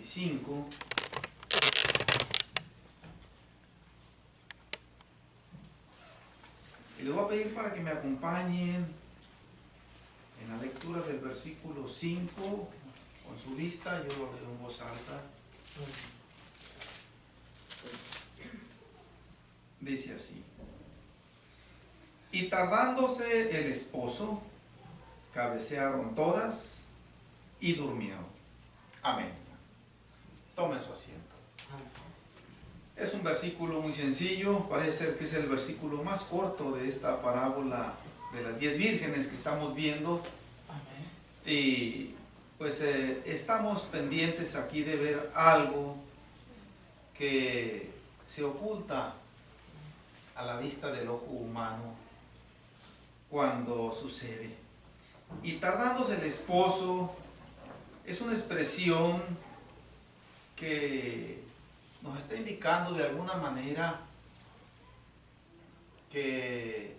25. Y les voy a pedir para que me acompañen en la lectura del versículo 5 con su vista. Yo lo leo en voz alta. Dice así: y tardándose el esposo, cabecearon todas y durmieron. Amén. Tomen su asiento. Es un versículo muy sencillo, parece ser que es el versículo más corto de esta parábola de las 10 vírgenes que estamos viendo. Y pues estamos pendientes aquí de ver algo que se oculta a la vista del ojo humano cuando sucede. Y tardándose el esposo es una expresión que nos está indicando de alguna manera que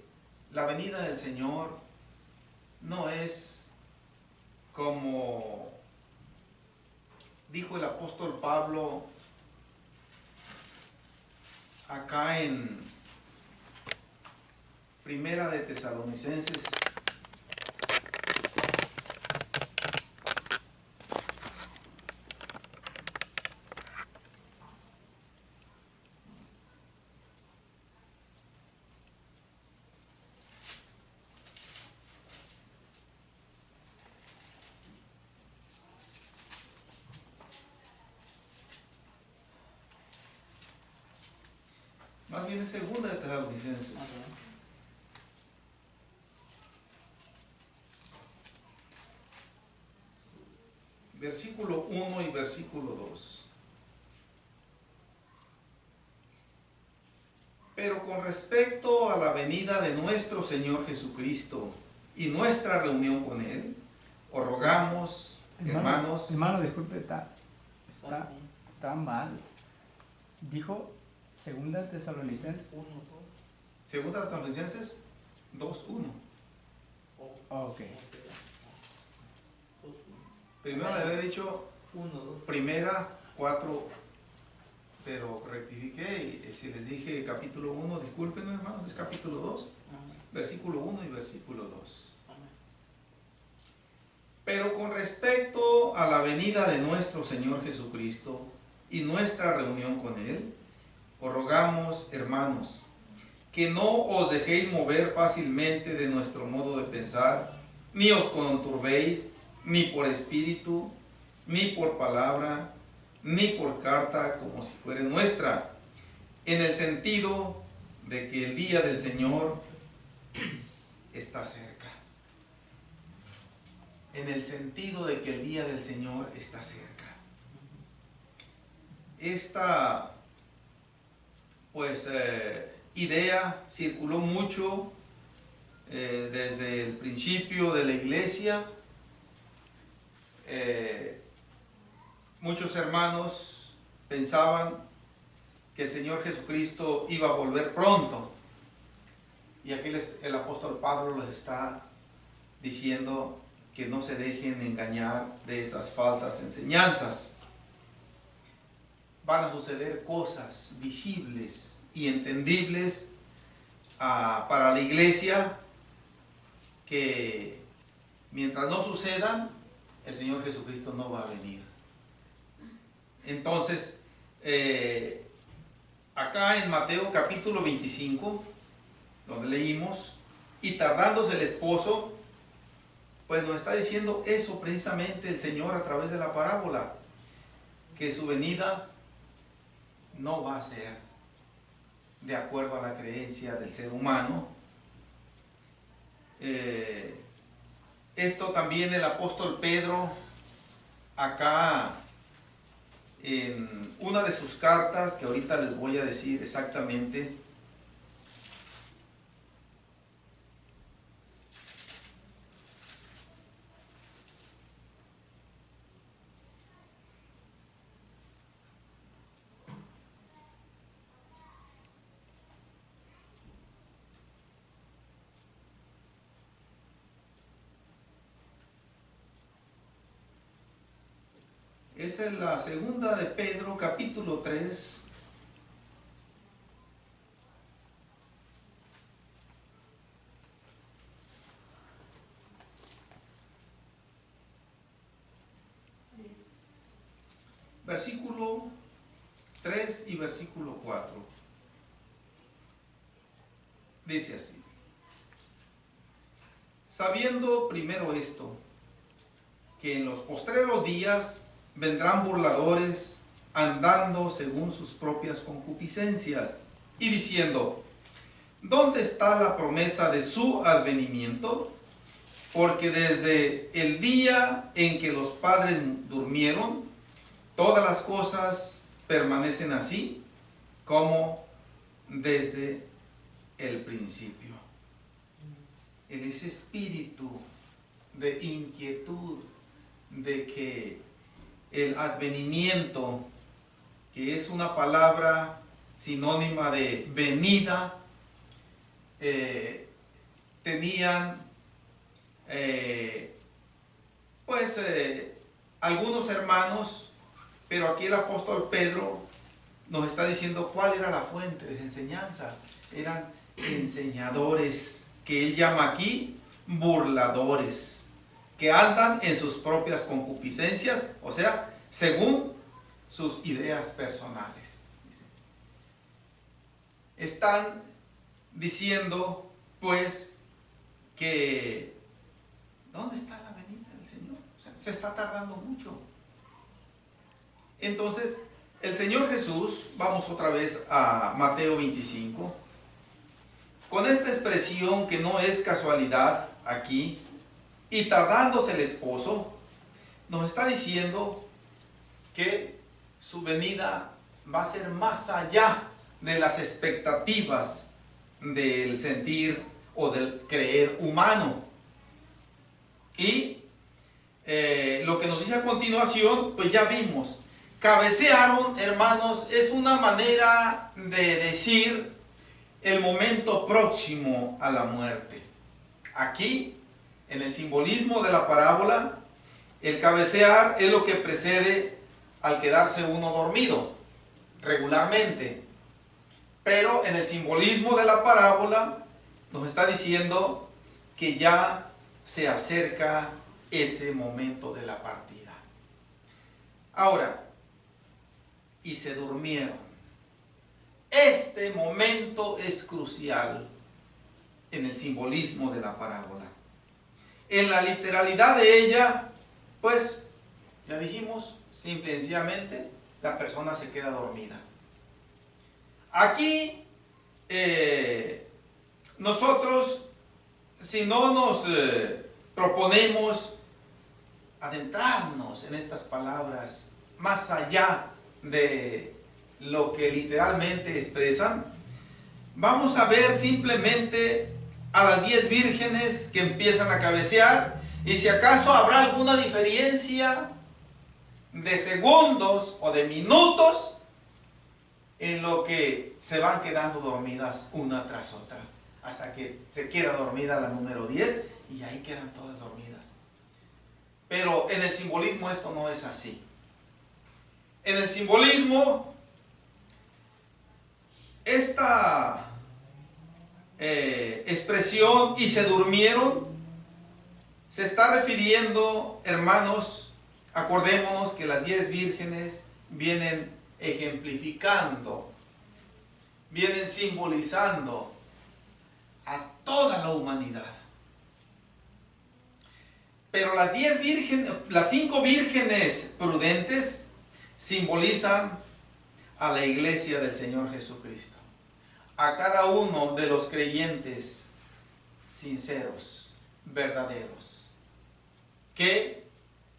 la venida del Señor no es como dijo el apóstol Pablo acá en Primera de Tesalonicenses. Más bien es Segunda de Tesalonicenses. Versículo 1 y versículo 2. Pero con respecto a la venida de nuestro Señor Jesucristo y nuestra reunión con Él, os rogamos, hermanos. Hermano, disculpe, está mal. Dijo Segunda Tesalonicenses 1. Segunda Tesalonicenses 2:1. Ok. Primero le había dicho primera 4, pero rectifiqué y si les dije capítulo 1, disculpen hermanos, es capítulo 2, versículo 1 y versículo 2. Pero con respecto a la venida de nuestro Señor Jesucristo y nuestra reunión con Él, os rogamos, hermanos, que no os dejéis mover fácilmente de nuestro modo de pensar, ni os conturbéis, ni por espíritu, ni por palabra, ni por carta como si fuera nuestra, en el sentido de que el día del Señor está cerca. En el sentido de que el día del Señor está cerca. Esta idea circuló mucho desde el principio de la iglesia. Muchos hermanos pensaban que el Señor Jesucristo iba a volver pronto. Y aquí el apóstol Pablo les está diciendo que no se dejen engañar de esas falsas enseñanzas. Van a suceder cosas visibles y entendibles para la iglesia que mientras no sucedan, el Señor Jesucristo no va a venir. Entonces, acá en Mateo capítulo 25, donde leímos, y tardándose el esposo, pues nos está diciendo eso precisamente el Señor a través de la parábola, que su venida no va a ser de acuerdo a la creencia del ser humano. Esto también el apóstol Pedro, acá en una de sus cartas, que ahorita les voy a decir exactamente, Es en la segunda de Pedro, capítulo 3. Versículo 3 y versículo 4. Dice así: sabiendo primero esto, que en los postreros días vendrán burladores andando según sus propias concupiscencias y diciendo: ¿dónde está la promesa de su advenimiento? Porque desde el día en que los padres durmieron, todas las cosas permanecen así como desde el principio. En ese espíritu de inquietud de que el advenimiento, que es una palabra sinónima de venida, tenían algunos hermanos, pero aquí el apóstol Pedro nos está diciendo cuál era la fuente de enseñanza. Eran enseñadores, que él llama aquí burladores, que andan en sus propias concupiscencias, o sea, según sus ideas personales. Están diciendo, pues, que ¿dónde está la venida del Señor? O sea, se está tardando mucho. Entonces, el Señor Jesús, vamos otra vez a Mateo 25, con esta expresión que no es casualidad aquí, y tardándose el esposo, nos está diciendo que su venida va a ser más allá de las expectativas del sentir o del creer humano. Y lo que nos dice a continuación, pues ya vimos. Cabecearon, hermanos, es una manera de decir el momento próximo a la muerte. Aquí, en el simbolismo de la parábola, el cabecear es lo que precede al quedarse uno dormido regularmente. Pero en el simbolismo de la parábola nos está diciendo que ya se acerca ese momento de la partida. Ahora, y se durmieron. Este momento es crucial en el simbolismo de la parábola. En la literalidad de ella, pues, ya dijimos, simple y sencillamente, la persona se queda dormida. Aquí, nosotros, si no nos proponemos adentrarnos en estas palabras, más allá de lo que literalmente expresan, vamos a ver simplemente a las 10 vírgenes que empiezan a cabecear, y si acaso habrá alguna diferencia de segundos o de minutos en lo que se van quedando dormidas una tras otra, hasta que se queda dormida la número 10 y ahí quedan todas dormidas. Pero en el simbolismo esto no es así. En el simbolismo, esta expresión "y se durmieron" se está refiriendo, hermanos, acordémonos que las 10 vírgenes vienen ejemplificando, vienen simbolizando a toda la humanidad. Pero las 10 vírgenes, las 5 vírgenes prudentes simbolizan a la iglesia del Señor Jesucristo, a cada uno de los creyentes sinceros, verdaderos, que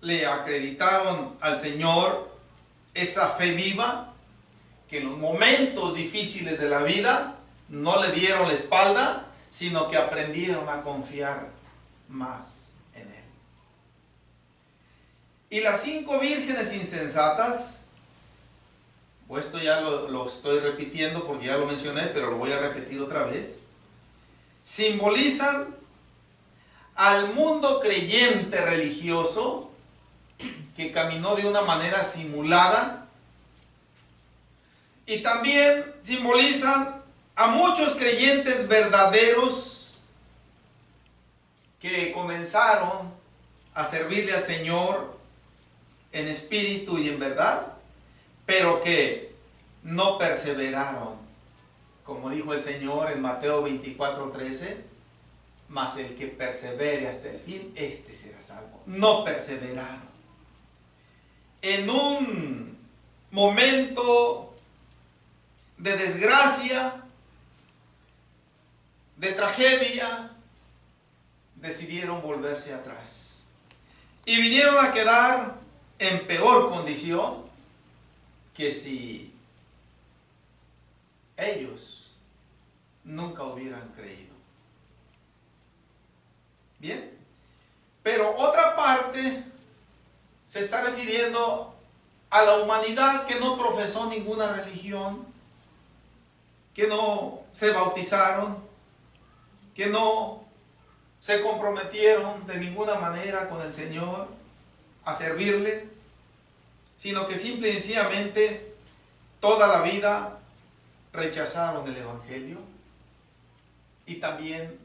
le acreditaron al Señor esa fe viva, que en los momentos difíciles de la vida no le dieron la espalda, sino que aprendieron a confiar más en Él. Y las 5 vírgenes insensatas, pues esto ya lo estoy repitiendo porque ya lo mencioné, pero lo voy a repetir otra vez, simbolizan al mundo creyente religioso que caminó de una manera simulada. Y también simbolizan a muchos creyentes verdaderos que comenzaron a servirle al Señor en espíritu y en verdad, pero que no perseveraron. Como dijo el Señor en Mateo 24:13, mas el que persevere hasta el fin, este será salvo. No perseveraron. En un momento de desgracia, de tragedia, decidieron volverse atrás. Y vinieron a quedar en peor condición que si ellos nunca hubieran creído. Bien, pero otra parte se está refiriendo a la humanidad que no profesó ninguna religión, que no se bautizaron, que no se comprometieron de ninguna manera con el Señor a servirle, sino que simple y sencillamente toda la vida rechazaron el Evangelio. Y también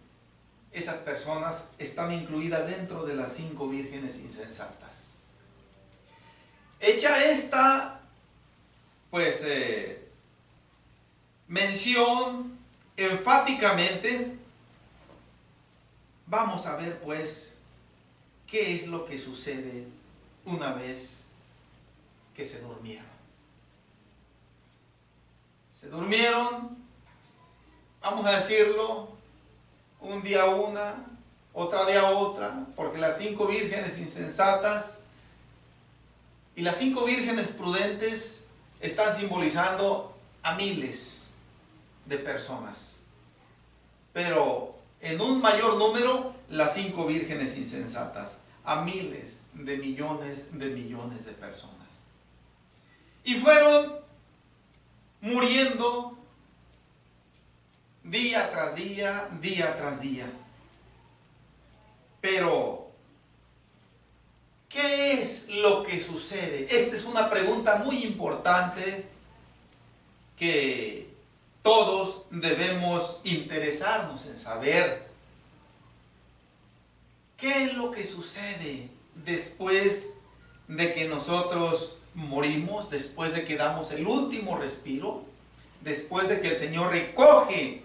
esas personas están incluidas dentro de las 5 vírgenes insensatas. Hecha esta, pues, mención enfáticamente, vamos a ver pues qué es lo que sucede una vez que se durmieron. Se durmieron, vamos a decirlo, un día una, otro día otra, porque las 5 vírgenes insensatas y las 5 vírgenes prudentes están simbolizando a miles de personas, pero en un mayor número las 5 vírgenes insensatas, a miles de millones de personas. Y fueron muriendo día tras día, día tras día. Pero, ¿qué es lo que sucede? Esta es una pregunta muy importante que todos debemos interesarnos en saber. ¿Qué es lo que sucede después de que nosotros morimos, después de que damos el último respiro, después de que el Señor recoge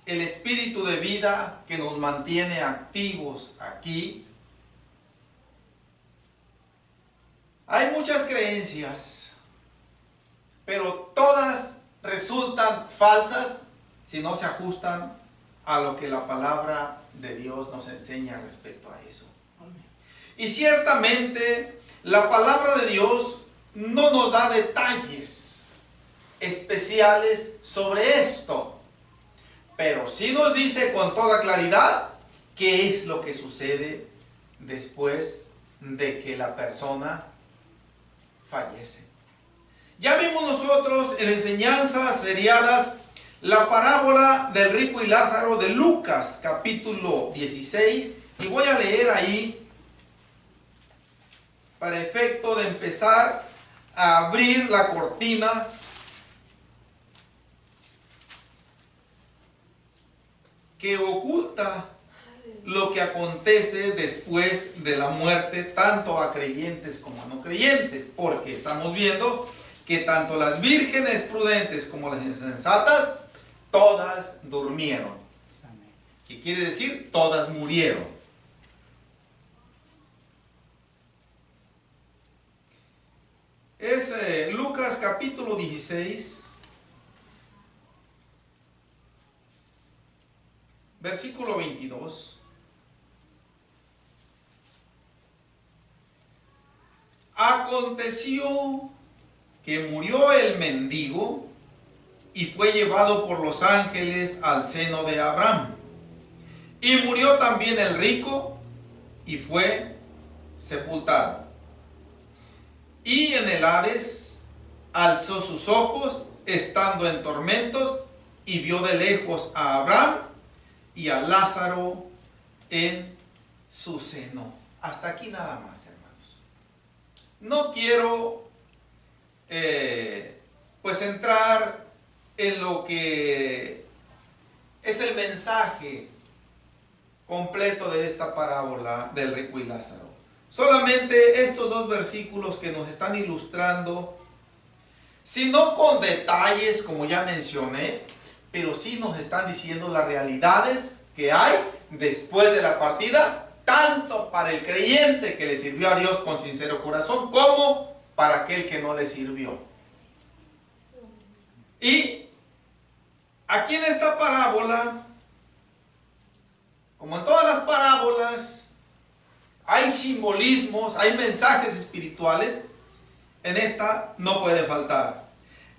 el espíritu de vida que nos mantiene activos aquí? Hay muchas creencias, pero todas resultan falsas si no se ajustan a lo que la palabra de Dios nos enseña respecto a eso. Y ciertamente la palabra de Dios no nos da detalles especiales sobre esto, pero sí nos dice con toda claridad qué es lo que sucede después de que la persona fallece. Ya vimos nosotros en enseñanzas seriadas la parábola del rico y Lázaro de Lucas capítulo 16, y voy a leer ahí para efecto de empezar a abrir la cortina que oculta lo que acontece después de la muerte, tanto a creyentes como a no creyentes, porque estamos viendo que tanto las vírgenes prudentes como las insensatas, todas durmieron. ¿Qué quiere decir? Todas murieron. Es Lucas capítulo 16, versículo 22. Aconteció que murió el mendigo y fue llevado por los ángeles al seno de Abraham. Y murió también el rico y fue sepultado. Y en el Hades alzó sus ojos, estando en tormentos, y vio de lejos a Abraham y a Lázaro en su seno. Hasta aquí nada más, hermanos. no quiero pues entrar en lo que es el mensaje completo de esta parábola del rico y Lázaro. Solamente estos dos versículos que nos están ilustrando, si no con detalles como ya mencioné, pero sí nos están diciendo las realidades que hay después de la partida, tanto para el creyente que le sirvió a Dios con sincero corazón, como para aquel que no le sirvió. Y aquí en esta parábola, como en todas las parábolas, hay simbolismos, hay mensajes espirituales. En esta no puede faltar.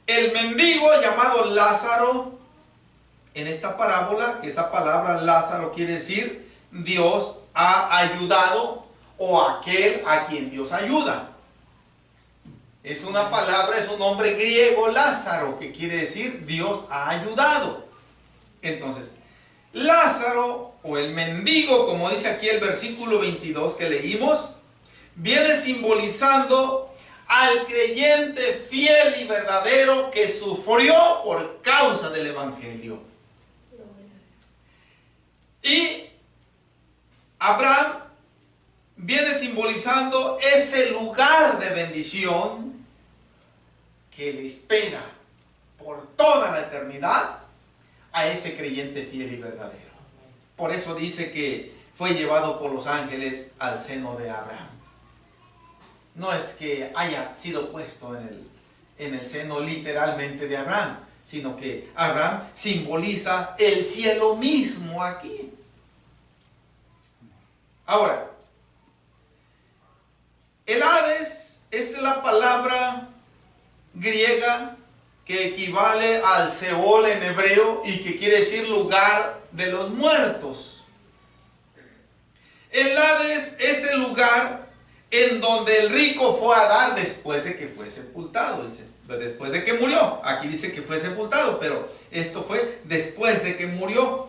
El mendigo llamado Lázaro, en esta parábola, que esa palabra Lázaro quiere decir Dios ha ayudado, o aquel a quien Dios ayuda. Es una palabra, es un nombre griego, Lázaro, que quiere decir Dios ha ayudado. Entonces, Lázaro, o el mendigo, como dice aquí el versículo 22 que leímos, viene simbolizando al creyente fiel y verdadero que sufrió por causa del evangelio. Y Abraham viene simbolizando ese lugar de bendición que le espera por toda la eternidad a ese creyente fiel y verdadero. Por eso dice que fue llevado por los ángeles al seno de Abraham. No es que haya sido puesto en el seno literalmente de Abraham, sino que Abraham simboliza el cielo mismo aquí. Ahora, el Hades es la palabra griega que equivale al Seol en hebreo y que quiere decir lugar de los muertos. El Hades es el lugar en donde el rico fue a dar después de que fue sepultado, después de que murió. Aquí dice que fue sepultado, pero esto fue después de que murió.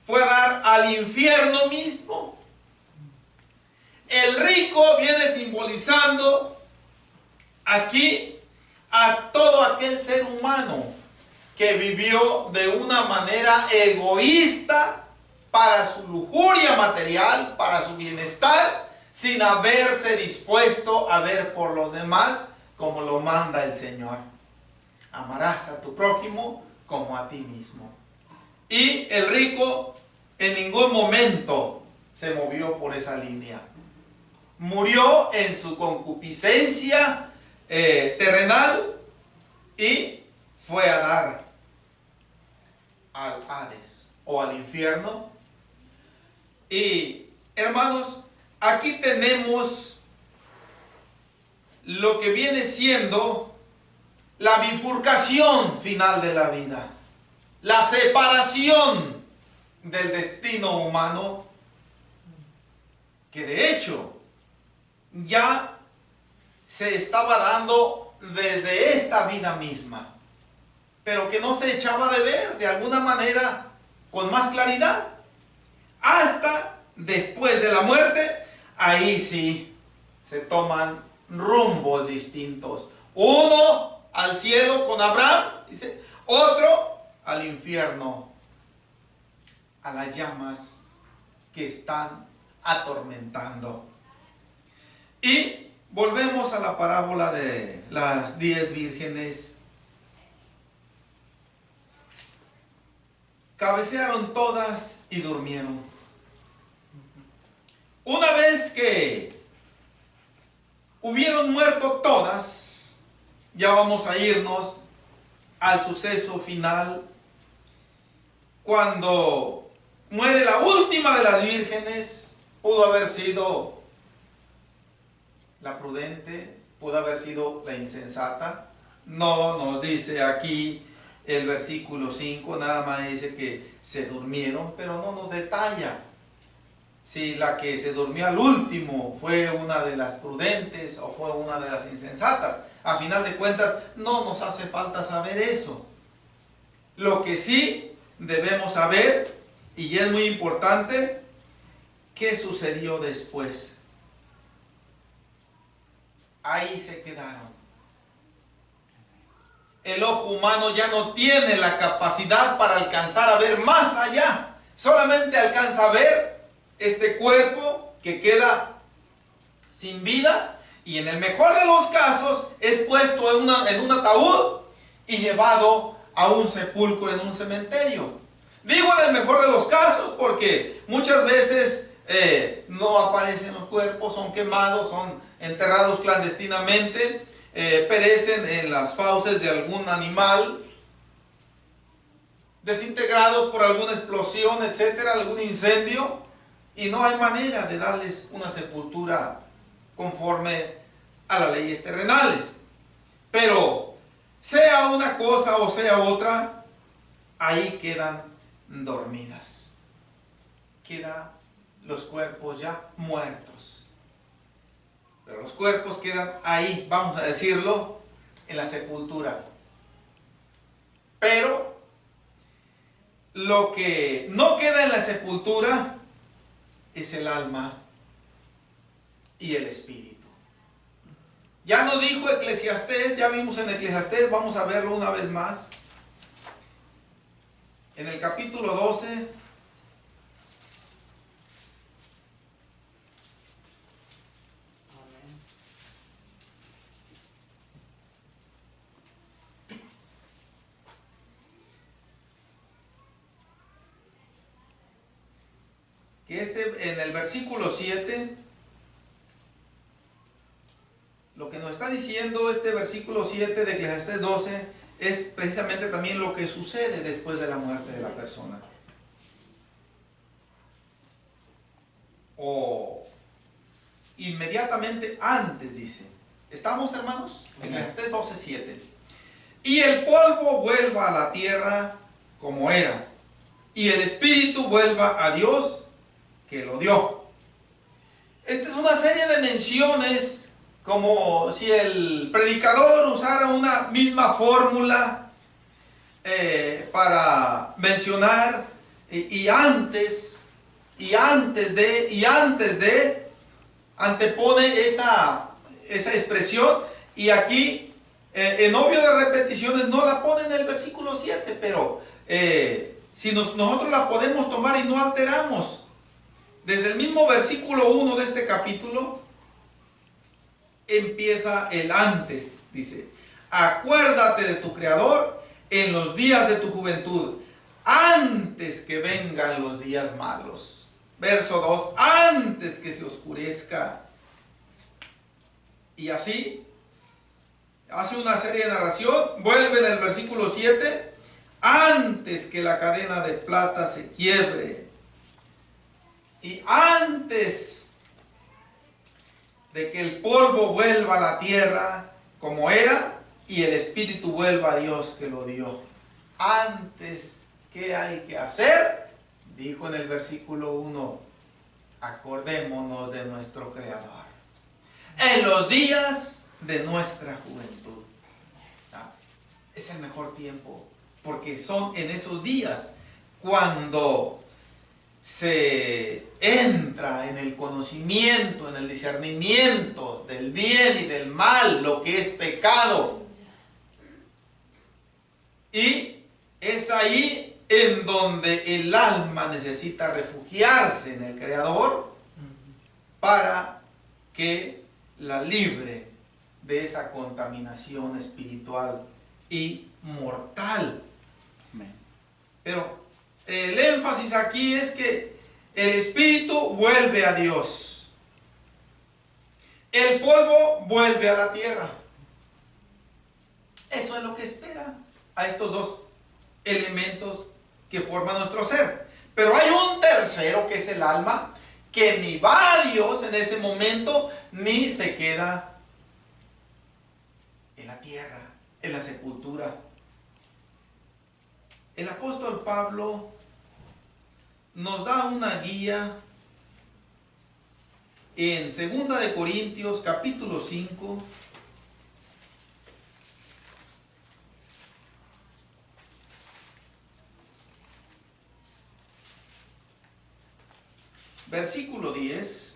Fue a dar al infierno mismo. El rico viene simbolizando aquí a todo aquel ser humano que vivió de una manera egoísta para su lujuria material, para su bienestar, sin haberse dispuesto a ver por los demás como lo manda el Señor. Amarás a tu prójimo como a ti mismo. Y el rico en ningún momento se movió por esa línea. Murió en su concupiscencia terrenal y fue a dar al Hades o al infierno. Y hermanos, aquí tenemos lo que viene siendo la bifurcación final de la vida, la separación del destino humano, que de hecho ya se estaba dando desde esta vida misma, pero que no se echaba de ver de alguna manera con más claridad, hasta después de la muerte. Ahí sí se toman rumbos distintos, uno al cielo con Abraham, dice, otro al infierno, a las llamas que están atormentando. Y volvemos a la parábola de las 10 vírgenes. Cabecearon todas y durmieron. Una vez que hubieron muerto todas, ya vamos a irnos al suceso final. Cuando muere la última de las vírgenes, pudo haber sido la prudente, pudo haber sido la insensata. No nos dice aquí el versículo 5, nada más dice que se durmieron, pero no nos detalla si la que se durmió al último fue una de las prudentes o fue una de las insensatas. A final de cuentas, no nos hace falta saber eso. Lo que sí debemos saber, y es muy importante, ¿qué sucedió después? ahí se quedaron. El ojo humano ya no tiene la capacidad para alcanzar a ver más allá. Solamente alcanza a ver este cuerpo que queda sin vida y en el mejor de los casos es puesto en un ataúd y llevado a un sepulcro en un cementerio. Digo en el mejor de los casos porque muchas veces no aparecen los cuerpos, son quemados, son enterrados clandestinamente, perecen en las fauces de algún animal, desintegrados por alguna explosión, etcétera, algún incendio, y no hay manera de darles una sepultura conforme a las leyes terrenales. Pero sea una cosa o sea otra, ahí quedan dormidas. Quedan los cuerpos ya muertos. Pero los cuerpos quedan ahí, vamos a decirlo, en la sepultura. Pero lo que no queda en la sepultura es el alma y el espíritu. Ya nos dijo Eclesiastés, ya vimos en Eclesiastés, vamos a verlo una vez más. En el capítulo 12, que en el versículo 7, lo que nos está diciendo este versículo 7 de Eclesiastés 12 es precisamente también lo que sucede después de la muerte de la persona. O inmediatamente antes, dice. ¿Estamos, hermanos? Eclesiastés 12, 7. Y el polvo vuelva a la tierra como era, y el espíritu vuelva a Dios que lo dio. Esta es una serie de menciones como si el predicador usara una misma fórmula para mencionar y antes de antepone esa expresión, y aquí en obvio de repeticiones no la pone en el versículo 7, pero si nosotros la podemos tomar y no alteramos. Desde el mismo versículo 1 de este capítulo empieza el antes. Dice: acuérdate de tu Creador en los días de tu juventud, antes que vengan los días malos. Verso 2, antes que se oscurezca. Y así hace una serie de narración. Vuelve en el versículo 7, antes que la cadena de plata se quiebre, y antes de que el polvo vuelva a la tierra como era, y el espíritu vuelva a Dios que lo dio. Antes, ¿qué hay que hacer? Dijo en el versículo 1, acordémonos de nuestro Creador en los días de nuestra juventud. Es el mejor tiempo, porque son en esos días cuando se entra en el conocimiento, en el discernimiento del bien y del mal, lo que es pecado. Y es ahí en donde el alma necesita refugiarse en el Creador para que la libre de esa contaminación espiritual y mortal. Pero el énfasis aquí es que el espíritu vuelve a Dios, el polvo vuelve a la tierra. Eso es lo que espera a estos dos elementos que forman nuestro ser. Pero hay un tercero, que es el alma, que ni va a Dios en ese momento, ni se queda en la tierra, en la sepultura. El apóstol Pablo nos da una guía en 2 de Corintios capítulo 5, versículo 10.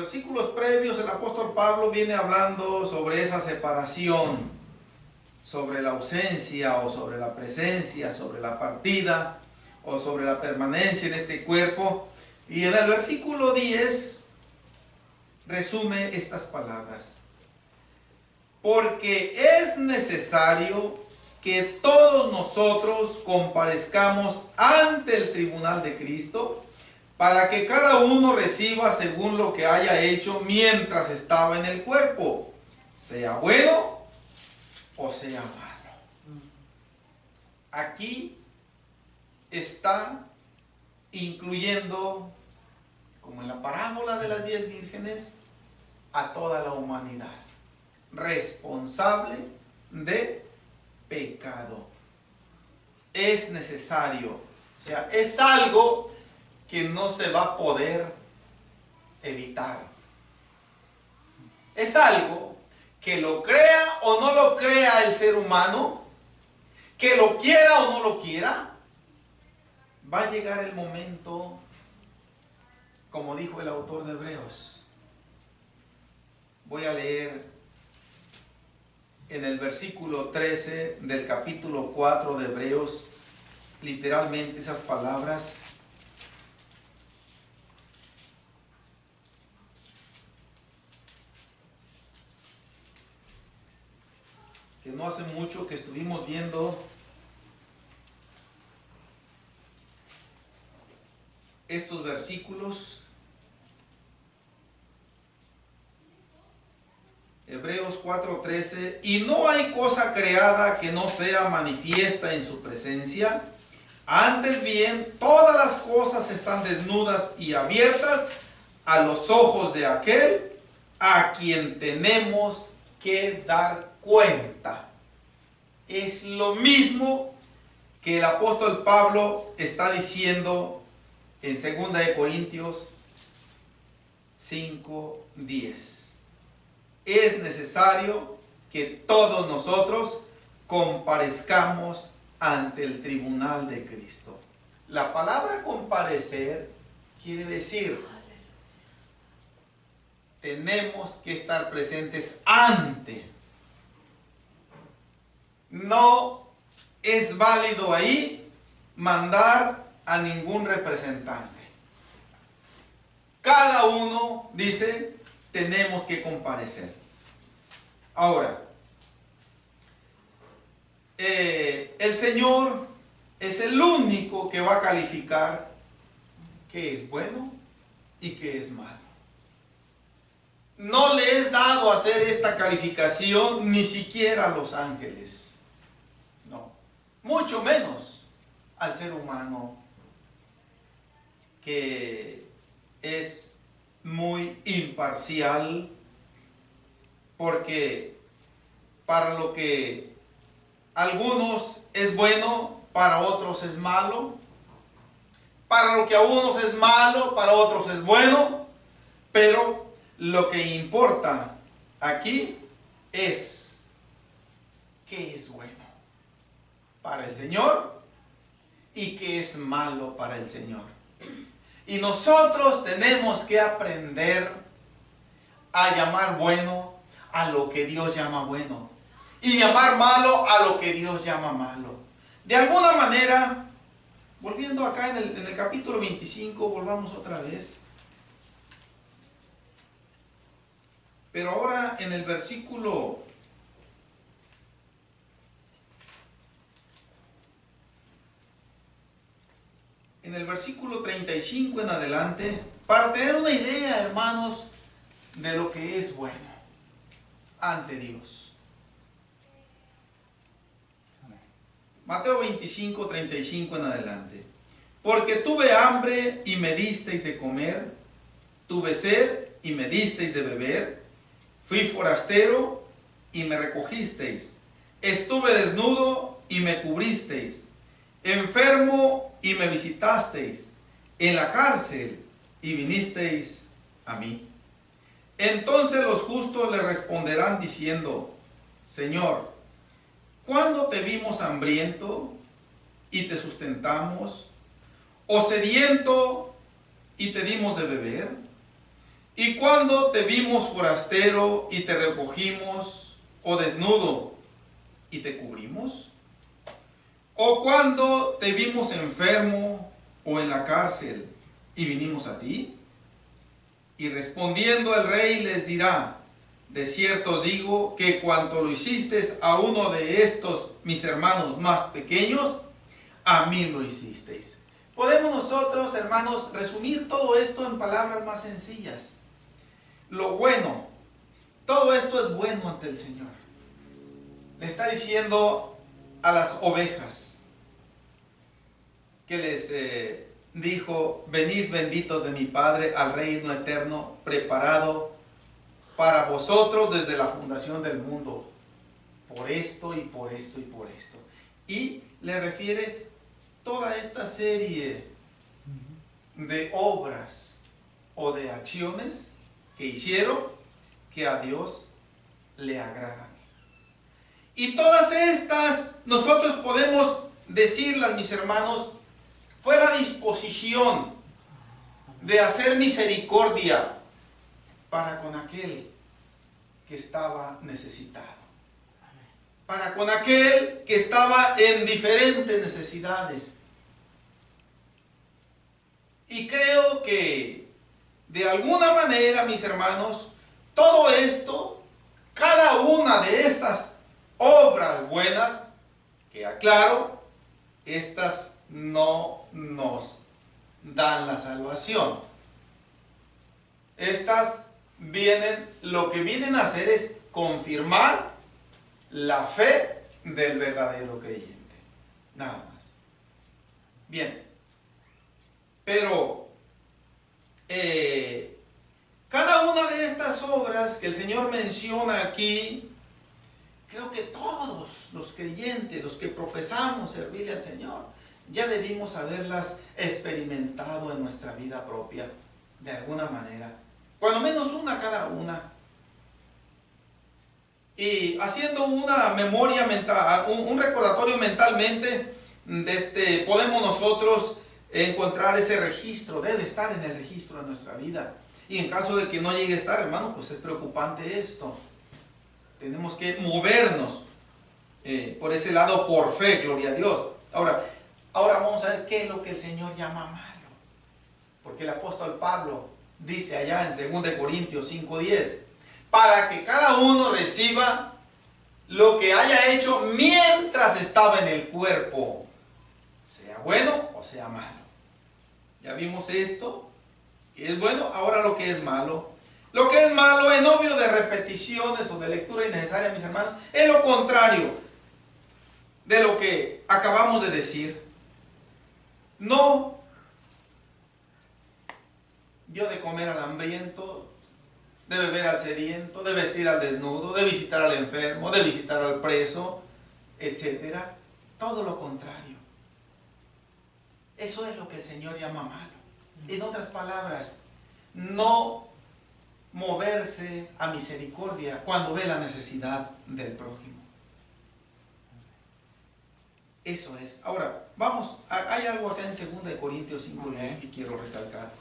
versículos previos el apóstol Pablo viene hablando sobre esa separación, sobre la ausencia o sobre la presencia, sobre la partida o sobre la permanencia en este cuerpo. Y en el versículo 10 resume estas palabras: porque es necesario que todos nosotros comparezcamos ante el tribunal de Cristo, para que cada uno reciba según lo que haya hecho mientras estaba en el cuerpo, sea bueno o sea malo. Aquí está incluyendo, como en la parábola de las 10 vírgenes, a toda la humanidad responsable de pecado. Es necesario, o sea, es algo que no se va a poder evitar. Es algo que lo crea o no lo crea el ser humano, que lo quiera o no lo quiera, va a llegar el momento, como dijo el autor de Hebreos. Voy a leer en el versículo 13 del capítulo 4 de Hebreos, literalmente esas palabras. Que no hace mucho que estuvimos viendo estos versículos. Hebreos 4:13, y no hay cosa creada que no sea manifiesta en su presencia. Antes bien, todas las cosas están desnudas y abiertas a los ojos de aquel a quien tenemos que dar cuenta. Es lo mismo que el apóstol Pablo está diciendo en 2 de Corintios 5:10. Es necesario que todos nosotros comparezcamos ante el tribunal de Cristo. La palabra comparecer quiere decir tenemos que estar presentes ante. No es válido ahí mandar a ningún representante. Cada uno dice, tenemos que comparecer. Ahora, el Señor es el único que va a calificar qué es bueno y qué es malo. No le es dado hacer esta calificación ni siquiera a los ángeles. No, mucho menos al ser humano, que es muy imparcial, porque para lo que algunos es bueno, para otros es malo. Para lo que a unos es malo, para otros es bueno. Pero lo que importa aquí es qué es bueno para el Señor y qué es malo para el Señor. Y nosotros tenemos que aprender a llamar bueno a lo que Dios llama bueno, y llamar malo a lo que Dios llama malo. De alguna manera, volviendo acá en el capítulo 25, volvamos otra vez. Pero ahora en el versículo 35 en adelante, para tener una idea, hermanos, de lo que es bueno ante Dios. Mateo 25, 35 en adelante. Porque tuve hambre y me disteis de comer, tuve sed y me disteis de beber, fui forastero y me recogisteis, estuve desnudo y me cubristeis, enfermo y me visitasteis, en la cárcel y vinisteis a mí. Entonces los justos le responderán diciendo, Señor, ¿cuándo te vimos hambriento y te sustentamos, o sediento y te dimos de beber? ¿Y cuando te vimos forastero y te recogimos, o desnudo y te cubrimos? ¿O cuando te vimos enfermo o en la cárcel y vinimos a ti? Y respondiendo el rey les dirá: de cierto os digo que cuanto lo hicisteis a uno de estos mis hermanos más pequeños, a mí lo hicisteis. Podemos nosotros, hermanos, resumir todo esto en palabras más sencillas. Lo bueno, todo esto es bueno ante el Señor. Le está diciendo a las ovejas que les dijo: venid benditos de mi Padre al reino eterno preparado para vosotros desde la fundación del mundo, por esto y por esto y por esto. Y le refiere toda esta serie de obras o de acciones que hicieron que a Dios le agradan. Y todas estas nosotros podemos decirlas, mis hermanos, fue la disposición de hacer misericordia para con aquel que estaba necesitado, para con aquel que estaba en diferentes necesidades. Y creo que de alguna manera, mis hermanos, todo esto, cada una de estas obras buenas, que aclaro, estas no nos dan la salvación. Estas lo que vienen a hacer es confirmar la fe del verdadero creyente. Nada más. Bien. Pero cada una de estas obras que el Señor menciona aquí, creo que todos los creyentes, los que profesamos servirle al Señor, ya debimos haberlas experimentado en nuestra vida propia, de alguna manera. Cuando menos una cada una. Y haciendo una memoria mental, un recordatorio mentalmente, podemos nosotros encontrar ese registro. Debe estar en el registro de nuestra vida. Y en caso de que no llegue a estar, hermano, pues es preocupante esto. Tenemos que movernos por ese lado por fe, gloria a Dios. Ahora vamos a ver qué es lo que el Señor llama malo. Porque el apóstol Pablo dice allá en 2 Corintios 5:10, para que cada uno reciba lo que haya hecho mientras estaba en el cuerpo, sea bueno o sea malo. Ya vimos esto, que es bueno. Ahora lo que es malo. Lo que es malo, en obvio de repeticiones o de lectura innecesaria, mis hermanos, es lo contrario de lo que acabamos de decir. No dio de comer al hambriento, de beber al sediento, de vestir al desnudo, de visitar al enfermo, de visitar al preso, etc. Todo lo contrario. Eso es lo que el Señor llama malo. En otras palabras, no moverse a misericordia cuando ve la necesidad del prójimo. Eso es. Ahora, vamos, hay algo acá en 2 Corintios 5:10 que quiero recalcar.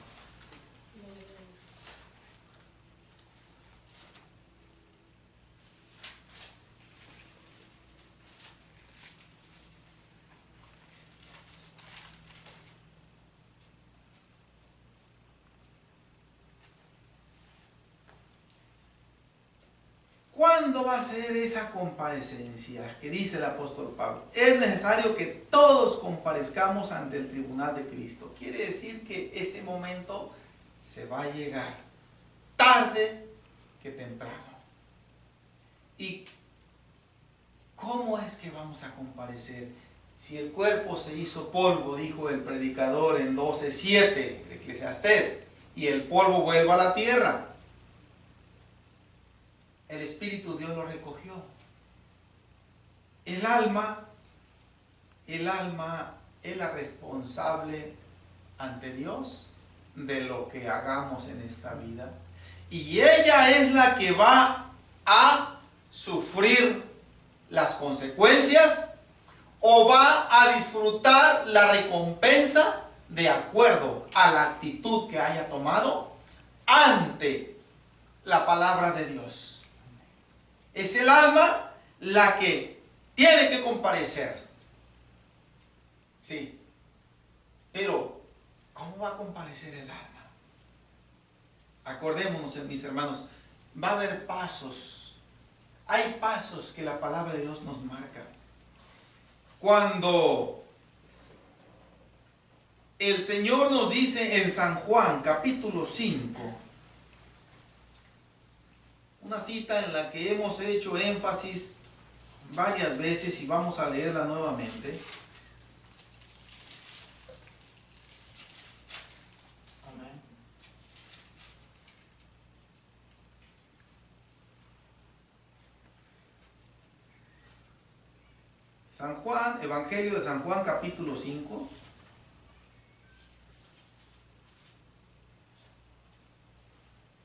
¿Cuándo va a ser esa comparecencia que dice el apóstol Pablo? Es necesario que todos comparezcamos ante el tribunal de Cristo. Quiere decir que ese momento se va a llegar, tarde que temprano. ¿Y cómo es que vamos a comparecer? Si el cuerpo se hizo polvo, dijo el predicador en 12:7 de Eclesiastés, y el polvo vuelve a la tierra. El Espíritu Dios lo recogió. El alma es la responsable ante Dios de lo que hagamos en esta vida. Y ella es la que va a sufrir las consecuencias o va a disfrutar la recompensa de acuerdo a la actitud que haya tomado ante la palabra de Dios. Es el alma la que tiene que comparecer. Sí. Pero, ¿cómo va a comparecer el alma? Acordémonos, mis hermanos, va a haber pasos. Hay pasos que la palabra de Dios nos marca. Cuando el Señor nos dice en San Juan, capítulo 5, una cita en la que hemos hecho énfasis varias veces y vamos a leerla nuevamente. Amén. San Juan, Evangelio de San Juan, capítulo 5.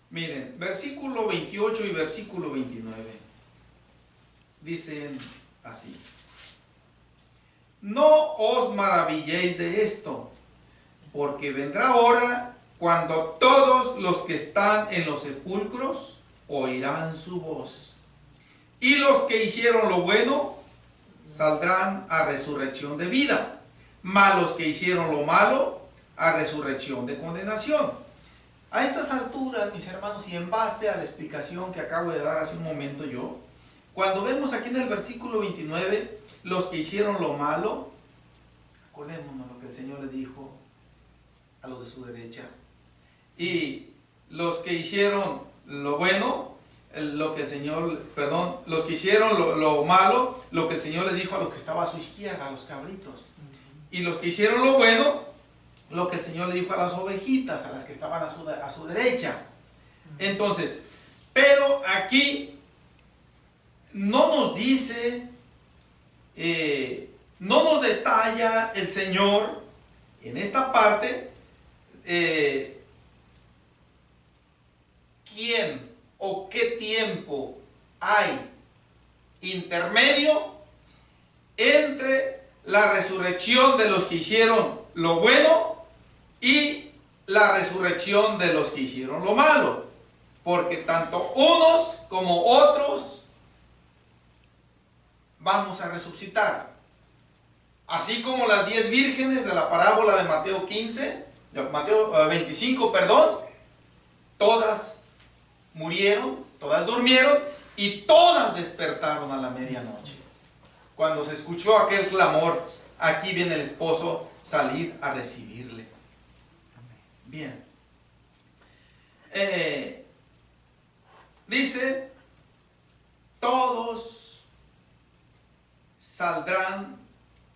Miren, versículo 28 y versículo 29. Dicen así: no os maravilléis de esto, porque vendrá hora cuando todos los que están en los sepulcros oirán su voz, y los que hicieron lo bueno saldrán a resurrección de vida, mas los que hicieron lo malo a resurrección de condenación. A estas alturas, mis hermanos, y en base a la explicación que acabo de dar hace un momento yo, cuando vemos aquí en el versículo 29, los que hicieron lo malo, acordémonos lo que el Señor le dijo a los de su derecha, y los que hicieron lo bueno, lo que el Señor, perdón, los que hicieron lo malo, lo que el Señor le dijo a los que estaban a su izquierda, a los cabritos, y los que hicieron lo bueno, lo que el Señor le dijo a las ovejitas, a las que estaban a su derecha. Entonces, pero aquí no nos dice, no nos detalla el Señor en esta parte quién o qué tiempo hay intermedio entre la resurrección de los que hicieron lo bueno y la resurrección de los que hicieron lo malo, porque tanto unos como otros vamos a resucitar, así como las 10 vírgenes de la parábola de Mateo 15, de Mateo 25, perdón, todas murieron, todas durmieron y todas despertaron a la medianoche. Cuando se escuchó aquel clamor, aquí viene el esposo, salid a recibirle. Bien. Dice, todos saldrán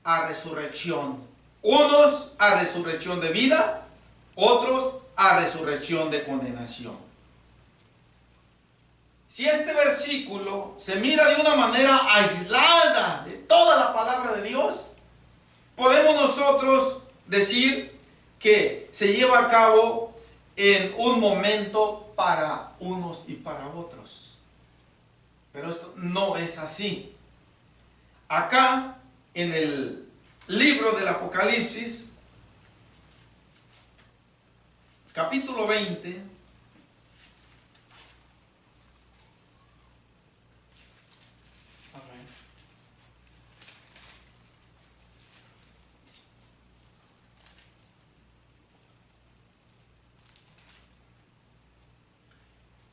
a resurrección. Unos a resurrección de vida, otros a resurrección de condenación. Si este versículo se mira de una manera aislada de toda la palabra de Dios, podemos nosotros decir que se lleva a cabo en un momento para unos y para otros. Pero esto no es así. Acá, en el libro del Apocalipsis, capítulo 20,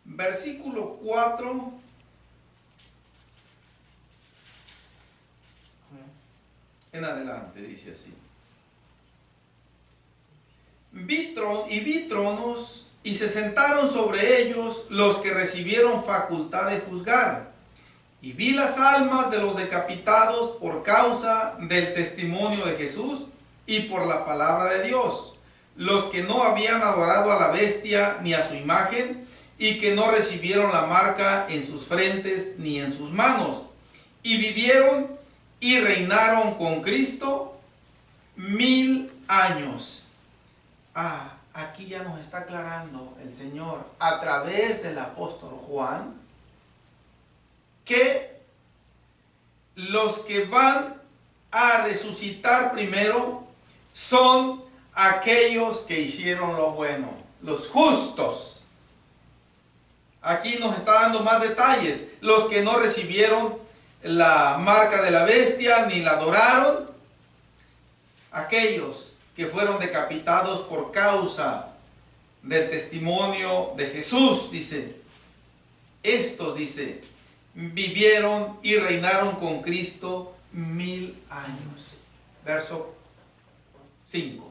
versículo 4 en adelante, dice así: vi tronos, y se sentaron sobre ellos los que recibieron facultad de juzgar, y vi las almas de los decapitados por causa del testimonio de Jesús y por la palabra de Dios, los que no habían adorado a la bestia ni a su imagen, y que no recibieron la marca en sus frentes ni en sus manos, y vivieron y reinaron con Cristo 1000 años. Aquí ya nos está aclarando el Señor a través del apóstol Juan que los que van a resucitar primero son aquellos que hicieron lo bueno, los justos. aquí nos está dando más detalles. Los que no recibieron la marca de la bestia ni la adoraron, aquellos que fueron decapitados por causa del testimonio de Jesús, dice, estos, dice, vivieron y reinaron con Cristo 1000 años. Verso 5.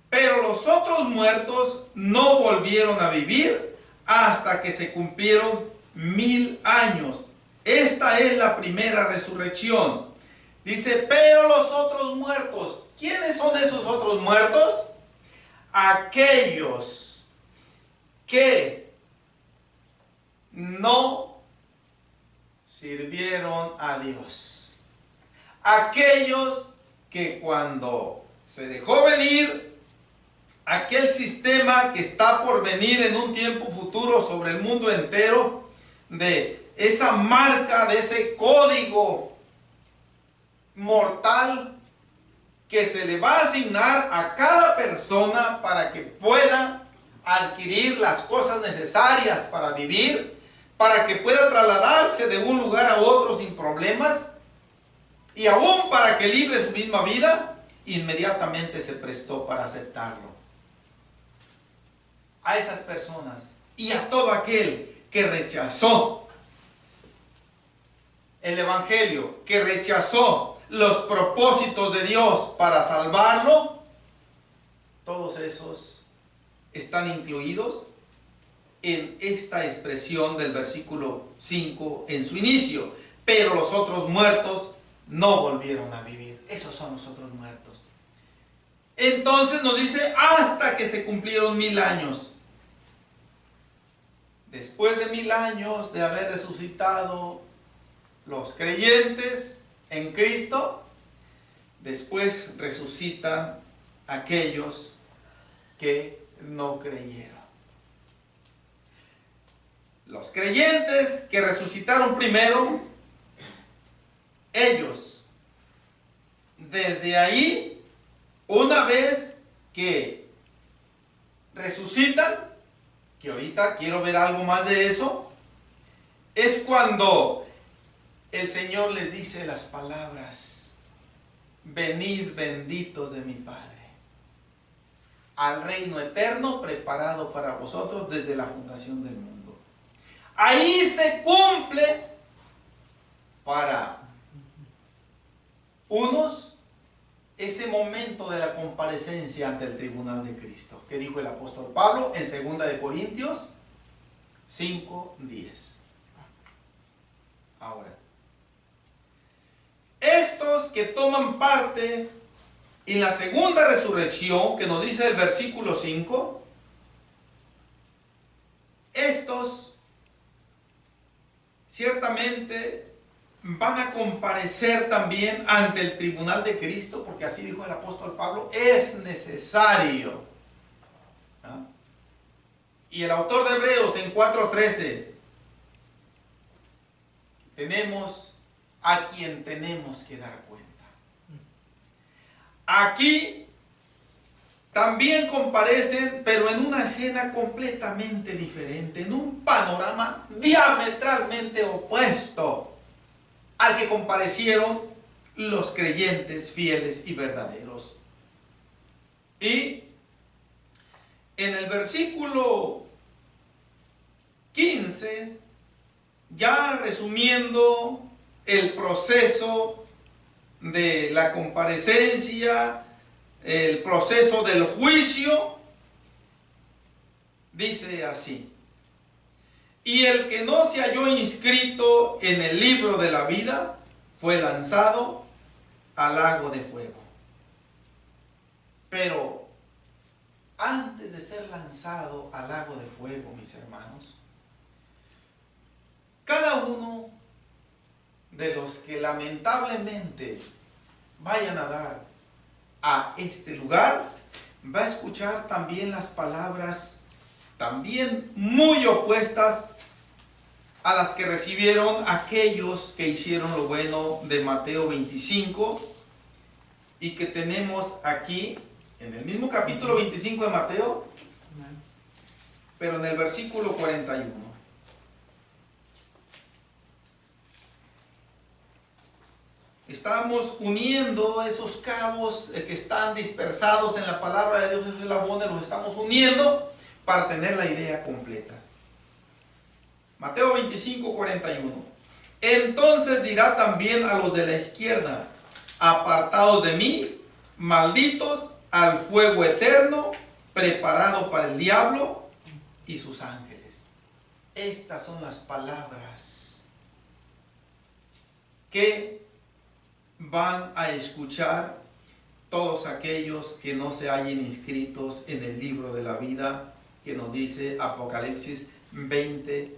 Pero los otros muertos no volvieron a vivir hasta que se cumplieron 1000 años. Esta es la primera resurrección. Dice, pero los otros muertos. ¿Quiénes son esos otros muertos? Aquellos que no sirvieron a Dios. Aquellos que cuando se dejó venir aquel sistema que está por venir en un tiempo futuro sobre el mundo entero, de esa marca, de ese código mortal que se le va a asignar a cada persona para que pueda adquirir las cosas necesarias para vivir, para que pueda trasladarse de un lugar a otro sin problemas, y aún para que libre su misma vida, inmediatamente se prestó para aceptarlo. A esas personas y a todo aquel que rechazó el Evangelio, que rechazó los propósitos de Dios para salvarlo, todos esos están incluidos en esta expresión del versículo 5 en su inicio. Pero los otros muertos no volvieron a vivir. Esos son los otros muertos. Entonces nos dice hasta que se cumplieron 1000 años. Después de 1000 años de haber resucitado los creyentes en Cristo, después resucitan aquellos que no creyeron. Los creyentes que resucitaron primero, ellos, desde ahí, una vez que resucitan, que ahorita quiero ver algo más de eso, es cuando el Señor les dice las palabras: venid benditos de mi Padre, al reino eterno preparado para vosotros desde la fundación del mundo. Ahí se cumple para unos ese momento de la comparecencia ante el tribunal de Cristo, que dijo el apóstol Pablo en 2 de Corintios 5:10. Ahora, estos que toman parte en la segunda resurrección, que nos dice el versículo 5, estos ciertamente van a comparecer también ante el tribunal de Cristo, porque así dijo el apóstol Pablo, es necesario. ¿Ah? Y el autor de Hebreos en 4:13, tenemos a quien tenemos que dar cuenta. Aquí también comparecen, pero en una escena completamente diferente, en un panorama diametralmente opuesto al que comparecieron los creyentes fieles y verdaderos. Y en el versículo 15, ya resumiendo el proceso de la comparecencia, el proceso del juicio, dice así: y el que no se halló inscrito en el libro de la vida fue lanzado al lago de fuego. Pero antes de ser lanzado al lago de fuego, mis hermanos, cada uno de los que lamentablemente vayan a dar a este lugar va a escuchar también las palabras también muy opuestas a las que recibieron aquellos que hicieron lo bueno de Mateo 25, y que tenemos aquí en el mismo capítulo 25 de Mateo, pero en el versículo 41. Estamos uniendo esos cabos que están dispersados en la palabra de Dios, esos eslabones los estamos uniendo para tener la idea completa. Mateo 25, 41. Entonces dirá también a los de la izquierda: apartados de mí, malditos, al fuego eterno, preparado para el diablo y sus ángeles. Estas son las palabras que van a escuchar todos aquellos que no se hallen inscritos en el libro de la vida, que nos dice Apocalipsis 20,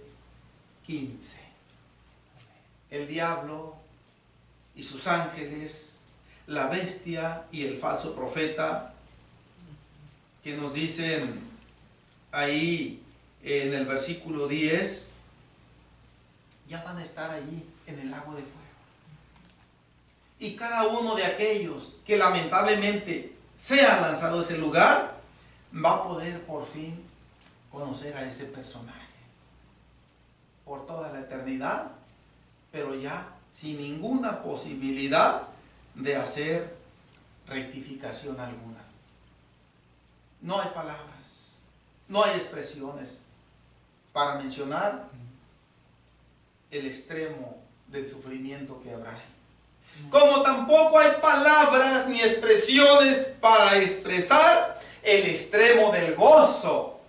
15. El diablo y sus ángeles, la bestia y el falso profeta, que nos dicen ahí en el versículo 10, ya van a estar allí en el lago de fuego. Y cada uno de aquellos que lamentablemente sea lanzado a ese lugar, va a poder por fin conocer a ese personaje por toda la eternidad, pero ya sin ninguna posibilidad de hacer rectificación alguna. No hay palabras, no hay expresiones para mencionar el extremo del sufrimiento que habrá. Como tampoco hay palabras ni expresiones para expresar el extremo del gozo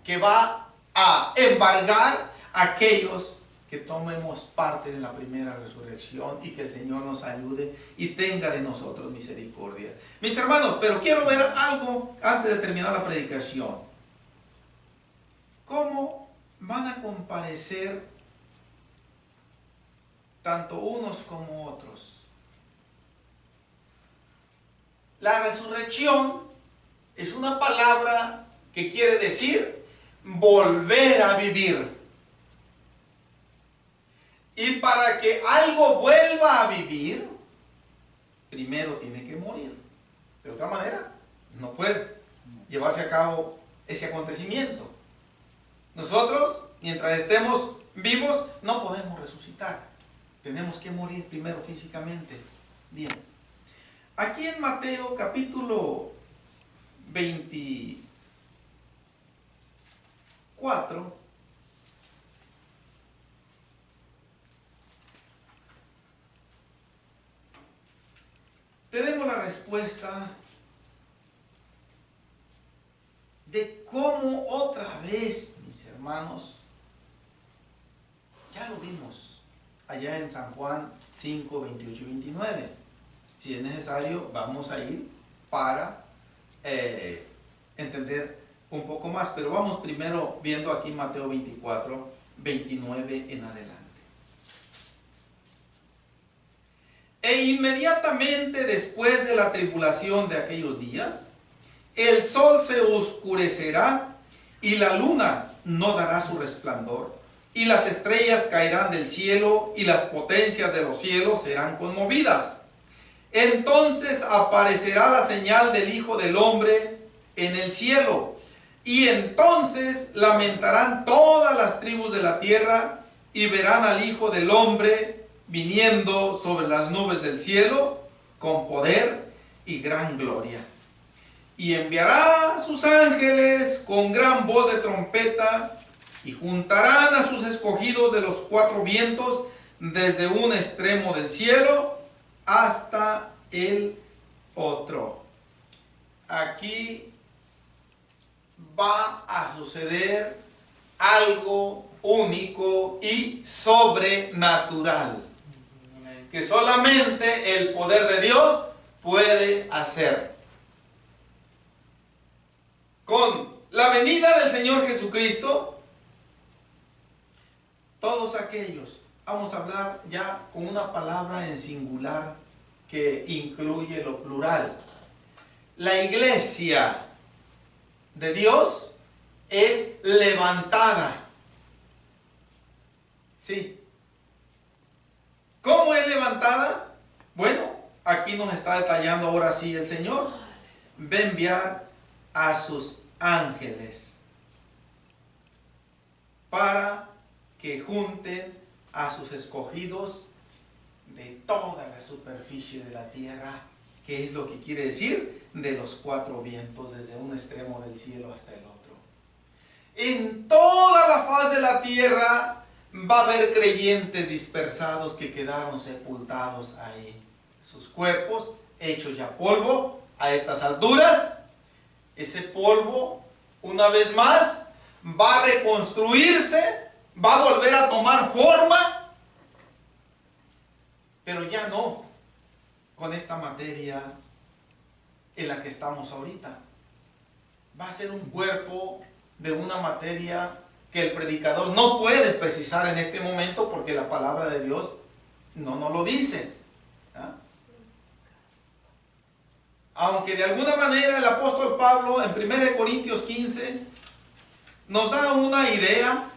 que va a embargar a aquellos que tomemos parte de la primera resurrección, y que el Señor nos ayude y tenga de nosotros misericordia. Mis hermanos, pero quiero ver algo antes de terminar la predicación. ¿Cómo van a comparecer tanto unos como otros? La resurrección es una palabra que quiere decir volver a vivir. Y para que algo vuelva a vivir, primero tiene que morir. De otra manera, no puede llevarse a cabo ese acontecimiento. Nosotros, mientras estemos vivos, no podemos resucitar. Tenemos que morir primero físicamente. Bien. Aquí en Mateo capítulo 24, tenemos la respuesta de cómo otra vez, mis hermanos, ya lo vimos allá en San Juan 5, 28 y 29. Si es necesario, vamos a ir para entender un poco más, pero vamos primero viendo aquí Mateo 24, 29 en adelante. E inmediatamente después de la tribulación de aquellos días, el sol se oscurecerá y la luna no dará su resplandor, y las estrellas caerán del cielo y las potencias de los cielos serán conmovidas. Entonces aparecerá la señal del Hijo del Hombre en el cielo, y entonces lamentarán todas las tribus de la tierra y verán al Hijo del Hombre viniendo sobre las nubes del cielo con poder y gran gloria. Y enviará a sus ángeles con gran voz de trompeta, y juntarán a sus escogidos de los cuatro vientos, desde un extremo del cielo hasta el otro. Aquí va a suceder algo único y sobrenatural, que solamente el poder de Dios puede hacer. Con la venida del Señor Jesucristo, todos aquellos, vamos a hablar ya con una palabra en singular que incluye lo plural. La iglesia de Dios es levantada. Sí. ¿Cómo es levantada? Bueno, aquí nos está detallando ahora sí el Señor. Va a enviar a sus ángeles. para que junten a sus escogidos de toda la superficie de la tierra. ¿Qué es lo que quiere decir? De los cuatro vientos, desde un extremo del cielo hasta el otro. En toda la faz de la tierra va a haber creyentes dispersados que quedaron sepultados ahí. Sus cuerpos hechos ya polvo a estas alturas. Ese polvo, una vez más, va a reconstruirse, va a volver a tomar forma, pero ya no con esta materia en la que estamos ahorita. Va a ser un cuerpo de una materia que el predicador no puede precisar en este momento porque la palabra de Dios no nos lo dice. ¿Ah? Aunque de alguna manera el apóstol Pablo en 1 Corintios 15 nos da una idea.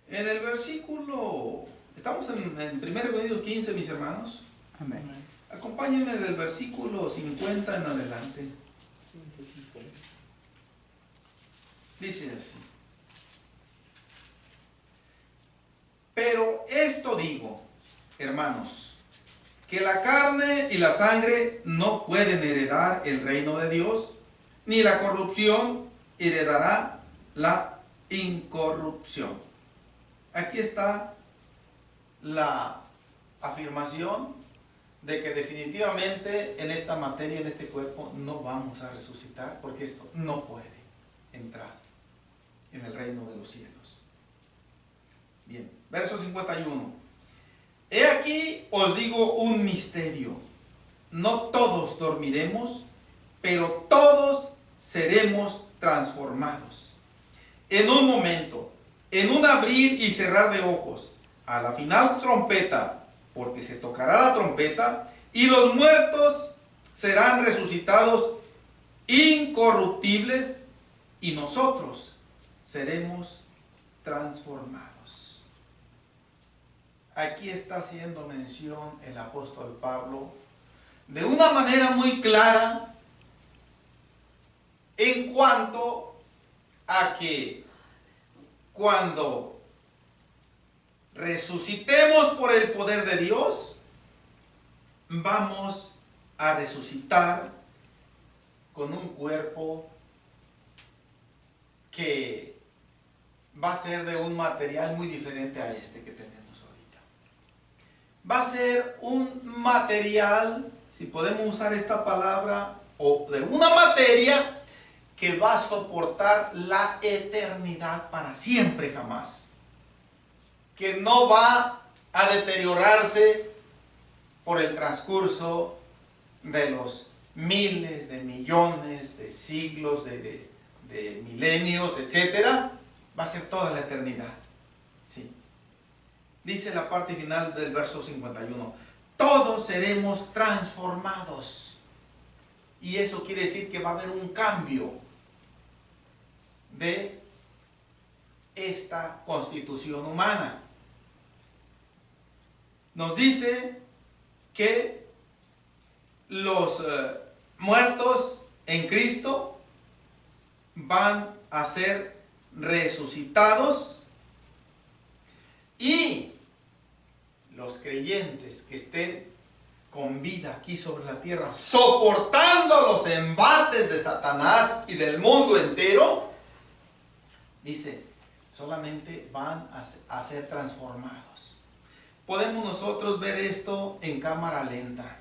En el versículo, estamos en 1 Corintios 15, mis hermanos. Amén. Acompáñenme del versículo 50 en adelante. Dice así: pero esto digo, hermanos, que la carne y la sangre no pueden heredar el reino de Dios, ni la corrupción heredará la incorrupción. Aquí está la afirmación de que definitivamente en esta materia, en este cuerpo, no vamos a resucitar, porque esto no puede entrar en el reino de los cielos. Bien, verso 51. He aquí os digo un misterio. No todos dormiremos, pero todos seremos transformados. En un momento, en un abrir y cerrar de ojos, a la final trompeta, porque se tocará la trompeta, y los muertos serán resucitados incorruptibles, y nosotros seremos transformados. Aquí está haciendo mención el apóstol Pablo de una manera muy clara en cuanto a que cuando resucitemos por el poder de Dios, vamos a resucitar con un cuerpo que va a ser de un material muy diferente a este que tenemos ahorita. Va a ser un material, si podemos usar esta palabra, o de una materia que va a soportar la eternidad para siempre, jamás. Que no va a deteriorarse por el transcurso de los miles de millones de siglos, de milenios, etcétera. Va a ser toda la eternidad. Sí. Dice la parte final del verso 51. Todos seremos transformados. Y eso quiere decir que va a haber un cambio de esta constitución humana. Nos dice que los muertos en Cristo van a ser resucitados, y los creyentes que estén con vida aquí sobre la tierra, soportando los embates de Satanás y del mundo entero, dice, solamente van a ser transformados. podemos nosotros ver esto en cámara lenta.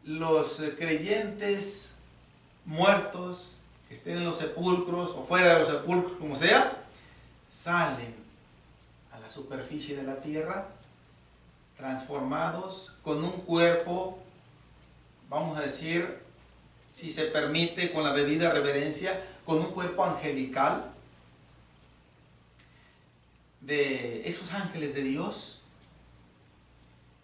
Los creyentes muertos, que estén en los sepulcros o fuera de los sepulcros, como sea, salen a la superficie de la tierra, transformados con un cuerpo, vamos a decir, si se permite con la debida reverencia, con un cuerpo angelical, de esos ángeles de Dios.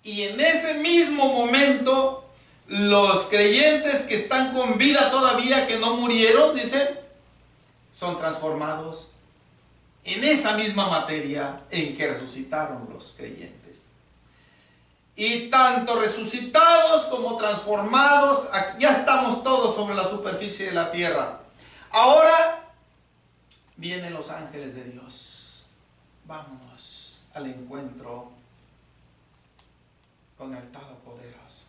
Y en ese mismo momento, los creyentes que están con vida todavía, que no murieron, dicen, son transformados en esa misma materia en que resucitaron los creyentes. Y tanto resucitados como transformados, ya estamos todos sobre la superficie de la tierra. Ahora vienen los ángeles de Dios. Vámonos al encuentro con el Todopoderoso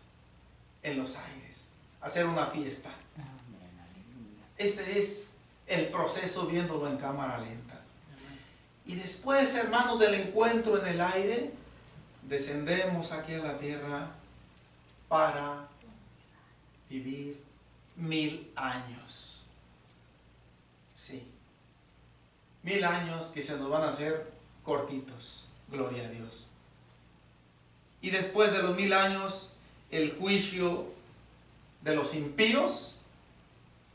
en los aires, hacer una fiesta. Ese es el proceso viéndolo en cámara lenta. Y después, hermanos, del encuentro en el aire, descendemos aquí a la tierra para vivir 1000 años. Sí, 1000 años que se nos van a hacer cortitos, gloria a Dios. Y después de los 1000 años, el juicio de los impíos,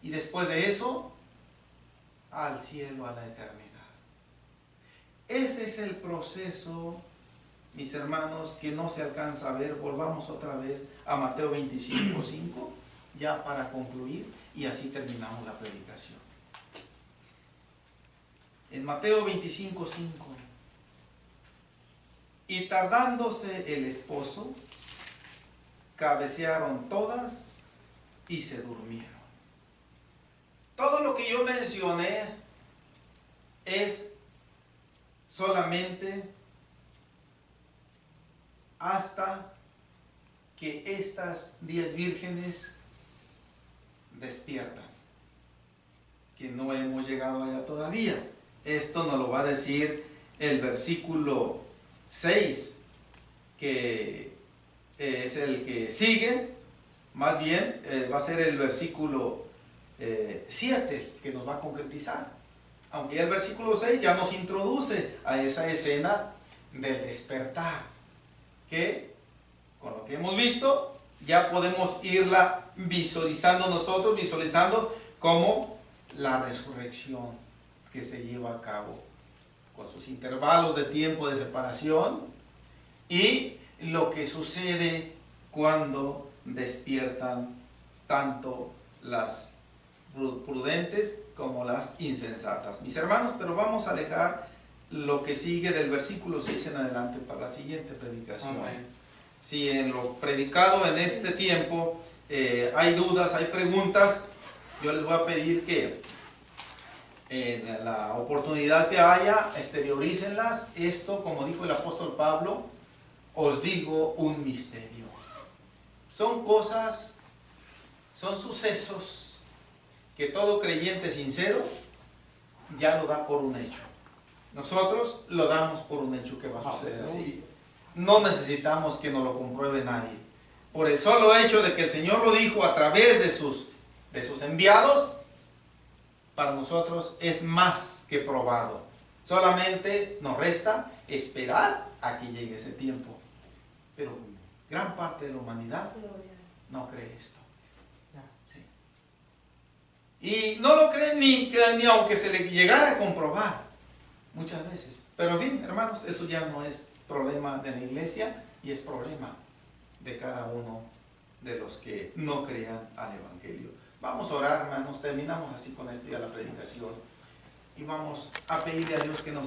y después de eso, al cielo, a la eternidad. Ese es el proceso, mis hermanos, que no se alcanza a ver. Volvamos otra vez a Mateo 25:5, ya para concluir, y así terminamos la predicación. En Mateo 25:5, y tardándose el esposo, cabecearon todas y se durmieron. Todo lo que yo mencioné es solamente hasta que estas 10 vírgenes despiertan, que no hemos llegado allá todavía. Esto nos lo va a decir el versículo 6, que es el que sigue. Más bien va a ser el versículo 7 que nos va a concretizar, aunque ya el versículo 6 ya nos introduce a esa escena del despertar, que con lo que hemos visto ya podemos irla visualizando nosotros, visualizando como la resurrección que se lleva a cabo con sus intervalos de tiempo de separación, y lo que sucede cuando despiertan tanto las prudentes como las insensatas, mis hermanos. Pero vamos a dejar lo que sigue del versículo 6 en adelante para la siguiente predicación. Si en lo predicado en este tiempo hay dudas, hay preguntas, yo les voy a pedir que en la oportunidad que haya, exteriorícenlas. Esto, como dijo el apóstol Pablo, os digo un misterio. Son cosas, son sucesos que todo creyente sincero ya lo da por un hecho. Nosotros lo damos por un hecho que va a suceder así. No necesitamos que nos lo compruebe nadie. Por el solo hecho de que el Señor lo dijo a través de sus enviados, para nosotros es más que probado. Solamente nos resta esperar a que llegue ese tiempo. Pero gran parte de la humanidad no cree esto. Sí. Y no lo cree ni aunque se le llegara a comprobar muchas veces. Pero en fin, hermanos, eso ya no es problema de la iglesia, y es problema de cada uno de los que no crean al Evangelio. Vamos a orar, hermanos. Terminamos así con esto ya la predicación, y vamos a pedirle a Dios que nos